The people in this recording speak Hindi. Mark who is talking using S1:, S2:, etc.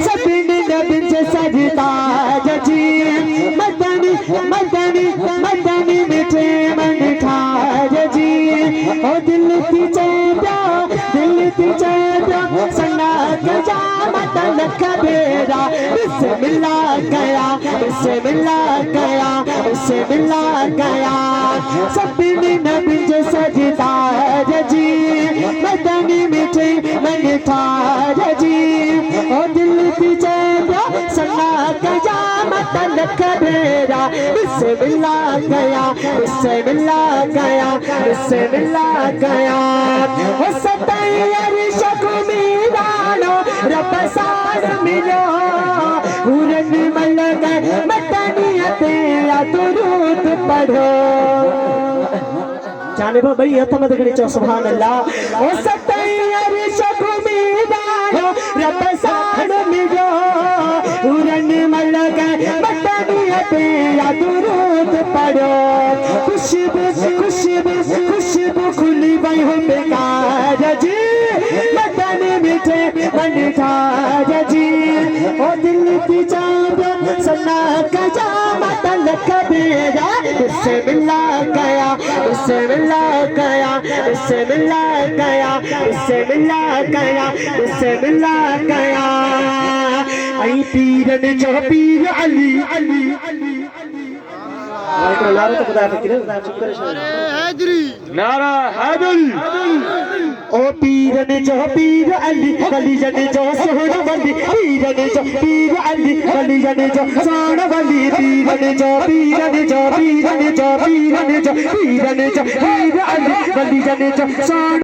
S1: सभिनी नबियुनि जो सरताज जी मदनी मदनी मदनी मिठे मन ठाज जी ओ दिल थी चेदा सन्ना गजा मदन कबेरा बिस्मिल्लाह गया सभिनी नबियुनि जो सरताज जी मदनी मिठे मन ठाज जी ओ दिल थी चेदा सन्ना गजा मदन कबेरा बिस्मिल्लाह गया ओ सतैयर शकुमीरानो रब सार मिलो हुरन मलग मदनियते या दुरूद पढ़ो जाने भाई हथ मत करी चो सुभान अल्लाह ओ सतैयर शकुमीरानो रब सार मिलो हुरन मलग मदनियते या दुरूद पढ़ो खुशबू खुशबू खुशबू खुली बई हो बेकार जी मदन मिठे मन ठाज जी ओ दिल की चांद सन्ना गजा मदन कबीरा बिस्मिल्लाह गया आई पीरन जो पीर अली नारा तो खुदा फिक्र चुप करे नारा हैदरी ओ पीरन जो पीर अली वली जन जो सोहण वली पीरन जो पीर अली वली जन जो सोहण वली पीरन जो पीर अली वली जन जो सोहण